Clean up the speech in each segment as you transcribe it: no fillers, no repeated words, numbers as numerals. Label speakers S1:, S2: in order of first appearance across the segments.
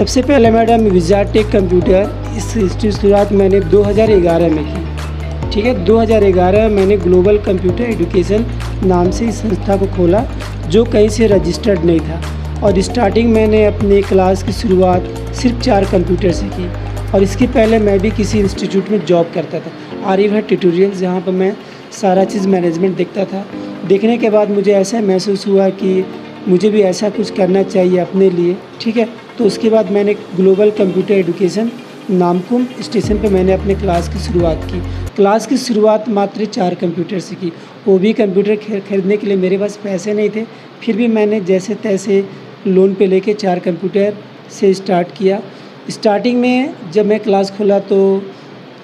S1: सबसे पहले madam विज़ाटेक computer इसकी शुरुआत मैंने 2011 में की। ठीक है, 2011 में मैंने ग्लोबल कंप्यूटर एजुकेशन नाम से इस संस्था को खोला, जो कहीं से रजिस्टर्ड नहीं था। और स्टार्टिंग मैंने अपने क्लास की शुरुआत सिर्फ 4 कंप्यूटर से की। और इसके पहले मैं भी किसी इंस्टीट्यूट में जॉब करता था, आर्यभट्ट ट्यूटोरियल्स, जहाँ पर मैं सारा चीज़ मैनेजमेंट देखता था। देखने के बाद मुझे ऐसा महसूस हुआ कि मुझे भी ऐसा कुछ करना चाहिए अपने लिए। ठीक है, तो उसके बाद मैंने global computer education Namkum station पे मैंने अपने क्लास की शुरुआत की। क्लास की शुरुआत मात्र 4 कंप्यूटर से की। वो भी कंप्यूटर खरीदने के लिए मेरे पास पैसे नहीं थे, फिर भी मैंने जैसे तैसे लोन पे लेके 4 कंप्यूटर से स्टार्ट किया। स्टार्टिंग में जब मैं क्लास खोला तो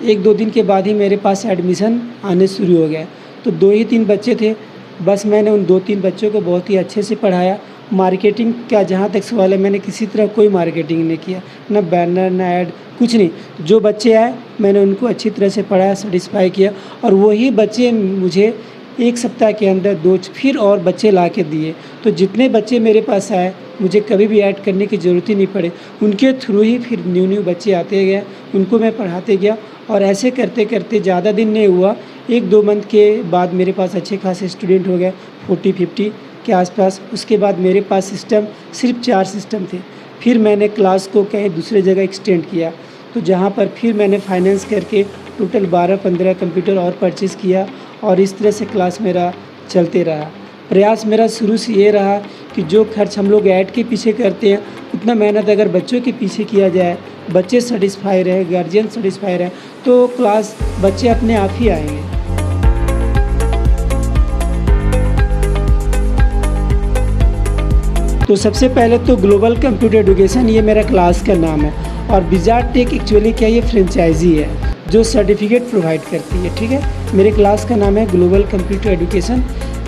S1: 1-2 दिन के बाद ही मेरे पास एडमिशन आने शुरू हो गए। तो 2 ही 3 बच्चे थे, बस मैंने उन 2-3 बच्चों को बहुत ही अच्छे से पढ़ाया। मार्केटिंग का जहाँ तक सवाल है, मैंने किसी तरह कोई मार्केटिंग नहीं किया, ना बैनर ना ऐड, कुछ नहीं। जो बच्चे आए मैंने उनको अच्छी तरह से पढ़ाया, सेटिस्फाई किया। और वही बच्चे मुझे 1 सप्ताह के अंदर 2 फिर और बच्चे ला के दिए। तो जितने बच्चे मेरे पास आए मुझे कभी भी ऐड करने की ज़रूरत ही नहीं पड़े, उनके थ्रू ही फिर न्यू बच्चे आते गए, उनको मैं पढ़ाते गया। और ऐसे करते करते ज़्यादा दिन नहीं हुआ, 1-2 मंथ के बाद मेरे पास अच्छे खासे स्टूडेंट हो गए, 40-50 के आसपास। उसके बाद मेरे पास सिस्टम सिर्फ 4 सिस्टम थे। फिर मैंने क्लास को कहीं दूसरे जगह एक्सटेंड किया, तो जहाँ पर फिर मैंने फाइनेंस करके टोटल 12-15 कंप्यूटर और परचेज़ किया। और इस तरह से क्लास मेरा चलते रहा। प्रयास मेरा शुरू से ये रहा कि जो खर्च हम लोग ऐड के पीछे करते हैं, उतना मेहनत अगर बच्चों के पीछे किया जाए, बच्चे सेटिस्फाई रहे, गार्जियन सेटिस्फाई रहे, तो क्लास बच्चे अपने आप ही आएंगे। तो सबसे पहले तो ग्लोबल कंप्यूटर एजुकेशन ये मेरा क्लास का नाम है। और विज़ाटेक एक्चुअली क्या, ये फ्रेंचाइजी है जो सर्टिफिकेट प्रोवाइड करती है। ठीक है, मेरे क्लास का नाम है ग्लोबल कंप्यूटर एजुकेशन।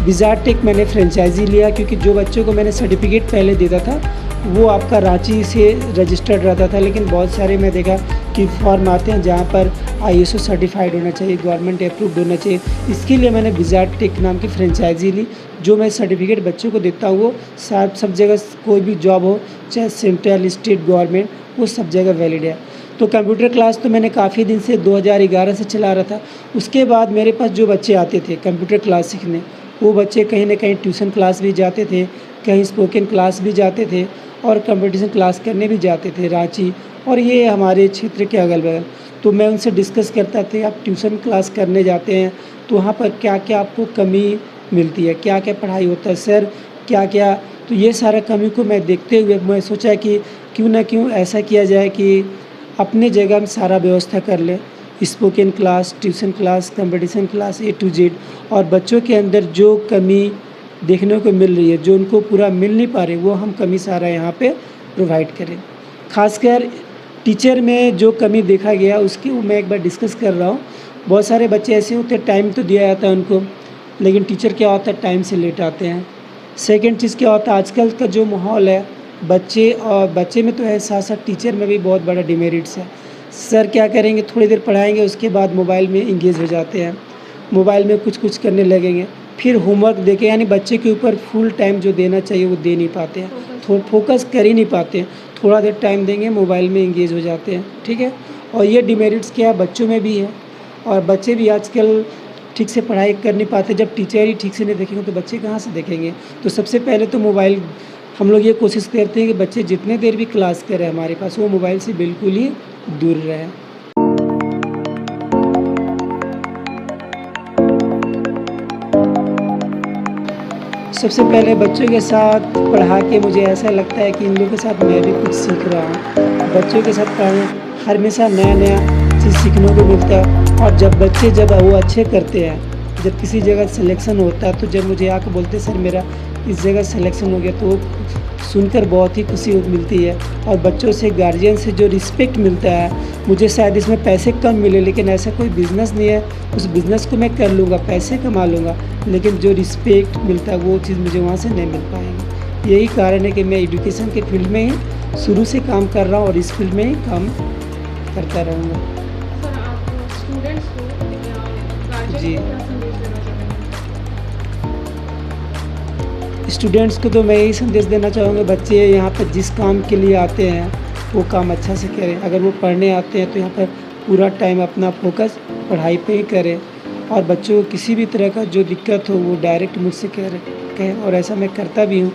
S1: विज़ाटेक मैंने फ्रेंचाइजी लिया क्योंकि जो बच्चों को मैंने सर्टिफिकेट पहले देता था वो आपका रांची से रजिस्टर्ड रहता था, लेकिन बहुत सारे मैं देखा कि फॉर्म आते हैं जहाँ पर ISO सर्टिफाइड होना चाहिए, गवर्नमेंट अप्रूव्ड होना चाहिए। इसके लिए मैंने विज़ाटेक नाम की फ्रेंचाइजी ली। जो मैं सर्टिफिकेट बच्चों को देता हूँ वो सब जगह, कोई भी जॉब हो, चाहे सेंट्रल, स्टेट, गवर्नमेंट, वो सब जगह वैलिड है। तो कंप्यूटर क्लास तो मैंने काफ़ी दिन से 2011 से चला रहा था। उसके बाद मेरे पास जो बच्चे आते थे कंप्यूटर क्लास सीखने, वो बच्चे कहीं ना कहीं ट्यूशन क्लास भी जाते थे, कहीं स्पोकन क्लास भी जाते थे, और कंपटीशन क्लास करने भी जाते थे रांची और ये हमारे क्षेत्र के अगल बगल। तो मैं उनसे डिस्कस करता थे, आप ट्यूशन क्लास करने जाते हैं तो वहाँ पर क्या क्या आपको कमी मिलती है, क्या क्या पढ़ाई होता है सर, क्या क्या। तो ये सारा कमी को मैं देखते हुए मैं सोचा कि क्यों ना क्यों ऐसा किया जाए कि अपने जगह में सारा व्यवस्था कर ले, spoken class, tuition class, competition class, A to Z। और बच्चों के अंदर जो कमी देखने को मिल रही है, जो उनको पूरा मिल नहीं पा रही, वो हम कमी सारा यहाँ पे प्रोवाइड करें। खासकर टीचर में जो कमी देखा गया उसकी मैं एक बार डिस्कस कर रहा हूँ। बहुत सारे बच्चे ऐसे होते हैं, टाइम तो दिया जाता है उनको, लेकिन टीचर क्या होता है, टाइम से लेट आते हैं। सेकेंड चीज़ क्या होता है, आजकल का जो माहौल है, बच्चे में तो है, साथ साथ टीचर में भी बहुत बड़ा डिमेरिट्स है। सर क्या करेंगे, थोड़ी देर पढ़ाएंगे, उसके बाद मोबाइल में इंगेज हो जाते हैं, मोबाइल में कुछ करने लगेंगे, फिर होमवर्क देके, यानी बच्चे के ऊपर फुल टाइम जो देना चाहिए वो दे नहीं पाते हैं, फोकस कर ही नहीं पाते हैं। थोड़ा देर टाइम देंगे, मोबाइल में इंगेज हो जाते हैं। ठीक है, और ये डिमेरिट्स क्या है, बच्चों में भी है। और बच्चे भी आजकल ठीक से पढ़ाई कर नहीं पाते। जब टीचर ही ठीक से नहीं देखेंगे तो बच्चे कहाँ से देखेंगे। तो सबसे पहले तो मोबाइल, हम लोग ये कोशिश करते हैं कि बच्चे जितने देर भी क्लास करें हमारे पास, वो मोबाइल से बिल्कुल ही दूर रहें। सबसे पहले बच्चों के साथ पढ़ा के मुझे ऐसा लगता है कि इन लोगों के साथ मैं भी कुछ सीख रहा हूँ। बच्चों के साथ पढ़ाने हमेशा नया चीज़ सीखने को मिलता है। और जब बच्चे वो अच्छे करते हैं, जब किसी जगह सिलेक्शन होता है, तो जब मुझे आके बोलते सर मेरा इस जगह सिलेक्शन हो गया, तो सुनकर बहुत ही खुशी मिलती है। और बच्चों से, गार्जियन से जो रिस्पेक्ट मिलता है, मुझे शायद इसमें पैसे कम मिले, लेकिन ऐसा कोई बिज़नेस नहीं है, उस बिज़नेस को मैं कर लूँगा, पैसे कमा लूँगा, लेकिन जो रिस्पेक्ट मिलता है वो चीज़ मुझे वहाँ से नहीं मिल पाएगी। यही कारण है कि मैं एजुकेशन के फील्ड में ही शुरू से काम कर रहा हूँ और इस फील्ड में ही काम करता रहूँगा।
S2: सर, आप स्टूडेंट्स को
S1: जी,
S2: क्या संदेश देना चाहेंगे?
S1: स्टूडेंट्स को तो मैं यही संदेश देना चाहूँगा, बच्चे यहाँ पर जिस काम के लिए आते हैं वो काम अच्छा से करें। अगर वो पढ़ने आते हैं तो यहाँ पर पूरा टाइम अपना फ़ोकस पढ़ाई पे ही करें, और बच्चों को किसी भी तरह का जो दिक्कत हो वो डायरेक्ट मुझसे कहें, और ऐसा मैं करता भी हूँ।